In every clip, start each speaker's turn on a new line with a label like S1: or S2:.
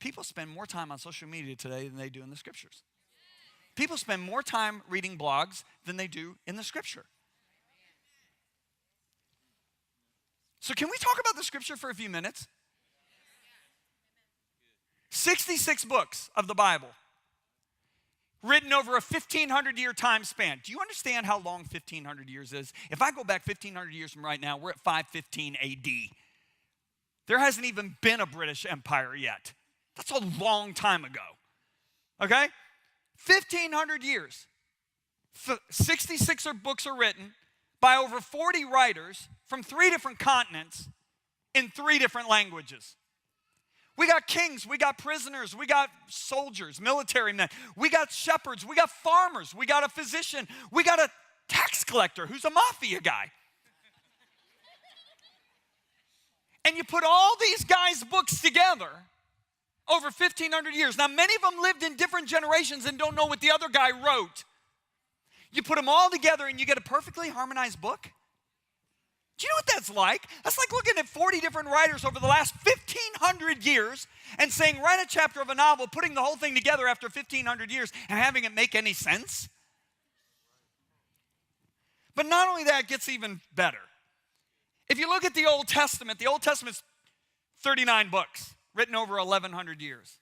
S1: People spend more time on social media today than they do in the scriptures. People spend more time reading blogs than they do in the scripture. So can we talk about the scripture for a few minutes? 66 books of the Bible, written over a 1,500-year time span. Do you understand how long 1,500 years is? If I go back 1,500 years from right now, we're at 515 AD. There hasn't even been a British Empire yet. That's a long time ago, okay? 1,500 years. 66 books are written by over 40 writers from 3 different continents in 3 different languages. We got kings, we got prisoners, we got soldiers, military men, we got shepherds, we got farmers, we got a physician, we got a tax collector who's a mafia guy. And you put all these guys' books together over 1,500 years. Now, many of them lived in different generations and don't know what the other guy wrote. You put them all together and you get a perfectly harmonized book. Do you know what that's like? That's like looking at 40 different writers over the last 1,500 years and saying, write a chapter of a novel, putting the whole thing together after 1,500 years and having it make any sense. But not only that, it gets even better. If you look at the Old Testament's 39 books, written over 1,100 years.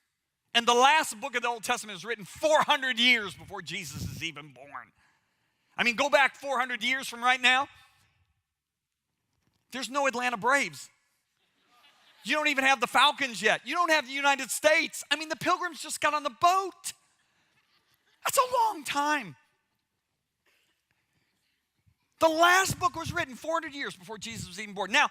S1: And the last book of the Old Testament is written 400 years before Jesus is even born. I mean, go back 400 years from right now. There's no Atlanta Braves. You don't even have the Falcons yet. You don't have the United States. I mean, the Pilgrims just got on the boat. That's a long time. The last book was written 400 years before Jesus was even born. Now,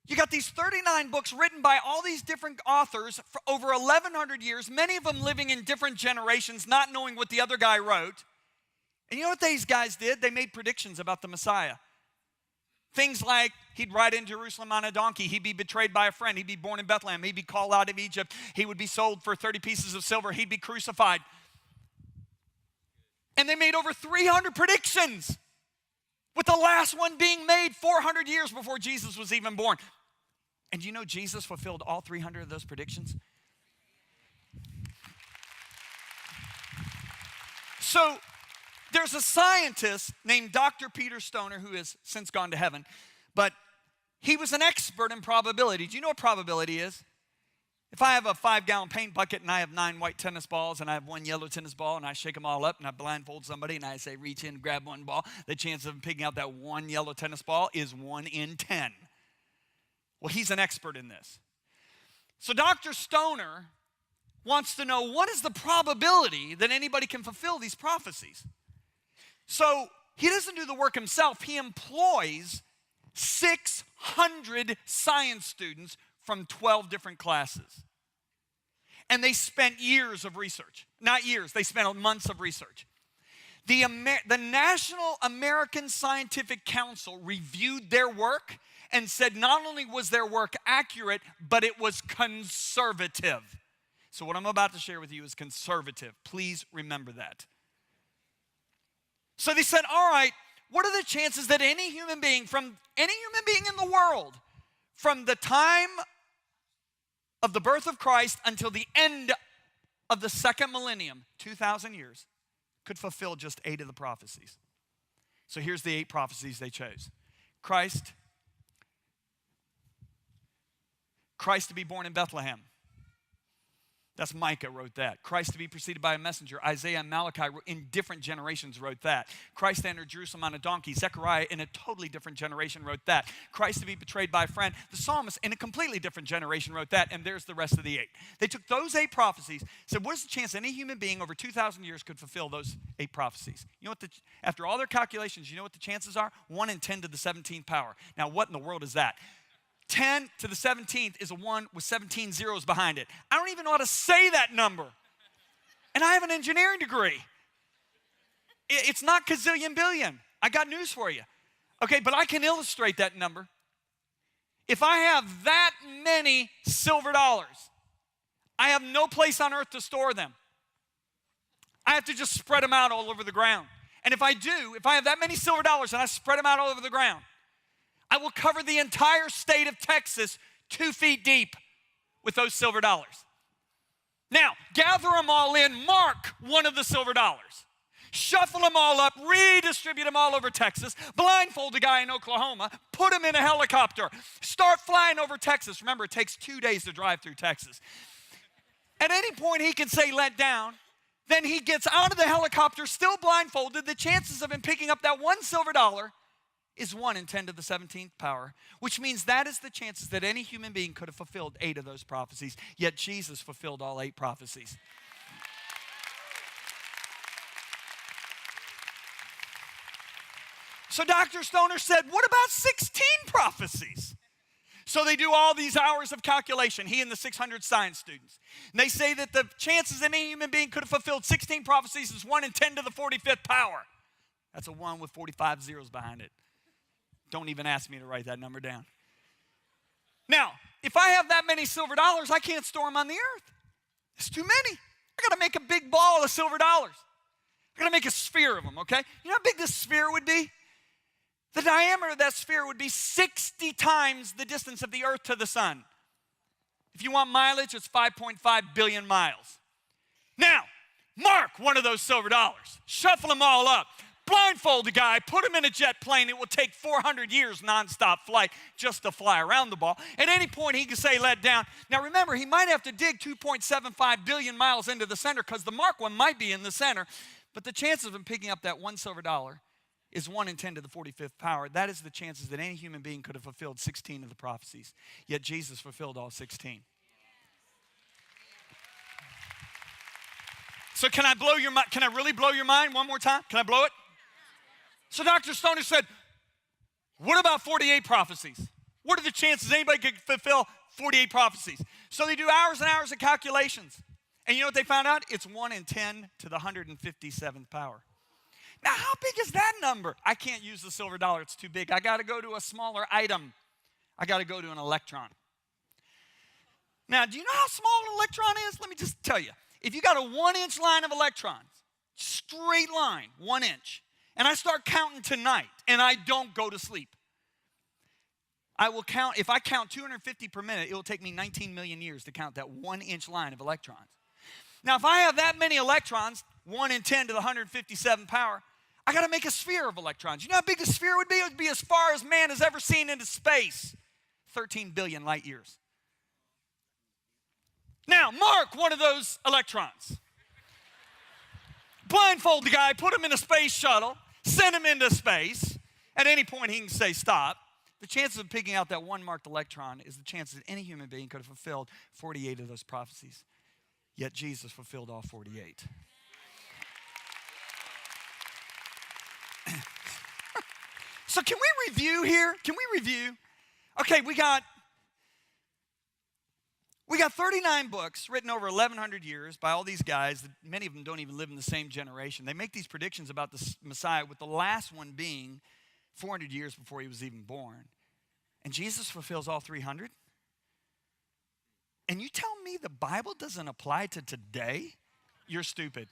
S1: you got these 39 books written by all these different authors for over 1,100 years, many of them living in different generations, not knowing what the other guy wrote. And you know what these guys did? They made predictions about the Messiah. Things like he'd ride in Jerusalem on a donkey, he'd be betrayed by a friend, he'd be born in Bethlehem, he'd be called out of Egypt, he would be sold for 30 pieces of silver, he'd be crucified. And they made over 300 predictions, with the last one being made 400 years before Jesus was even born. And you know Jesus fulfilled all 300 of those predictions? So there's a scientist named Dr. Peter Stoner who has since gone to heaven, but he was an expert in probability. Do you know what probability is? If I have a 5-gallon paint bucket and I have 9 white tennis balls and I have 1 yellow tennis ball and I shake them all up and I blindfold somebody and I say reach in and grab 1 ball, the chance of picking out that 1 yellow tennis ball is 1 in 10. Well, he's an expert in this. So Dr. Stoner wants to know, what is the probability that anybody can fulfill these prophecies? So he doesn't do the work himself. He employs 600 science students from 12 different classes. And they spent years of research. Not years, they spent months of research. The National American Scientific Council reviewed their work and said not only was their work accurate, but it was conservative. So what I'm about to share with you is conservative. Please remember that. So they said, all right, what are the chances that any human being in the world, from the time of the birth of Christ until the end of the second millennium, 2,000 years, could fulfill just 8 of the prophecies? So here's the 8 prophecies they chose. Christ to be born in Bethlehem. That's Micah wrote that. Christ to be preceded by a messenger. Isaiah and Malachi in different generations wrote that. Christ to enter Jerusalem on a donkey. Zechariah in a totally different generation wrote that. Christ to be betrayed by a friend. The psalmist in a completely different generation wrote that. And there's the rest of the 8. They took those 8 prophecies, said, what is the chance any human being over 2,000 years could fulfill those 8 prophecies? You know what after all their calculations, you know what the chances are? 1 in 10 to the 17th power. Now, what in the world is that? 10 to the 17th is a 1 with 17 zeros behind it. I don't even know how to say that number. And I have an engineering degree. It's not gazillion billion. I got news for you. Okay, but I can illustrate that number. If I have that many silver dollars, I have no place on earth to store them. I have to just spread them out all over the ground. And if I have that many silver dollars and I spread them out all over the ground, I will cover the entire state of Texas 2 feet deep with those silver dollars. Now, gather them all in, mark one of the silver dollars. Shuffle them all up, redistribute them all over Texas, blindfold a guy in Oklahoma, put him in a helicopter, start flying over Texas. Remember, it takes 2 days to drive through Texas. At any point, he can say, let down. Then he gets out of the helicopter, still blindfolded. The chances of him picking up that one silver dollar is 1 in 10 to the 17th power, which means that is the chances that any human being could have fulfilled 8 of those prophecies, yet Jesus fulfilled all 8 prophecies. So Dr. Stoner said, what about 16 prophecies? So they do all these hours of calculation, he and the 600 science students. And they say that the chances any human being could have fulfilled 16 prophecies is 1 in 10 to the 45th power. That's a 1 with 45 zeros behind it. Don't even ask me to write that number down. Now, if I have that many silver dollars, I can't store them on the earth. It's too many. I got to make a big ball of silver dollars. I got to make a sphere of them, okay? You know how big this sphere would be? The diameter of that sphere would be 60 times the distance of the earth to the sun. If you want mileage, it's 5.5 billion miles. Now, mark one of those silver dollars. Shuffle them all up. Blindfold the guy, put him in a jet plane. It will take 400 years nonstop flight just to fly around the ball. At any point, he can say, let down. Now, remember, he might have to dig 2.75 billion miles into the center because the mark one might be in the center. But the chances of him picking up that one silver dollar is 1 in 10 to the 45th power. That is the chances that any human being could have fulfilled 16 of the prophecies. Yet Jesus fulfilled all 16. So can I blow your mind? Can I really blow your mind one more time? Can I blow it? So Dr. Stoner said, what about 48 prophecies? What are the chances anybody could fulfill 48 prophecies? So they do hours and hours of calculations. And you know what they found out? It's 1 in 10 to the 157th power. Now, how big is that number? I can't use the silver dollar. It's too big. I got to go to a smaller item. I got to go to an electron. Now, do you know how small an electron is? Let me just tell you. If you got a 1-inch line of electrons, straight line, 1 inch, and I start counting tonight, and I don't go to sleep, I will count, if I count 250 per minute, it will take me 19 million years to count that 1-inch line of electrons. Now, if I have that many electrons, 1 in 10 to the 157th power, I got to make a sphere of electrons. You know how big the sphere would be? It would be as far as man has ever seen into space. 13 billion light years. Now, mark one of those electrons. Blindfold the guy, put him in a space shuttle, send him into space. At any point, he can say stop. The chances of picking out that one marked electron is the chances that any human being could have fulfilled 48 of those prophecies. Yet Jesus fulfilled all 48. So can we review here? Can we review? Okay, we got 39 books written over 1,100 years by all these guys. Many of them don't even live in the same generation. They make these predictions about the Messiah, with the last one being 400 years before he was even born. And Jesus fulfills all 300? And you tell me the Bible doesn't apply to today? You're stupid.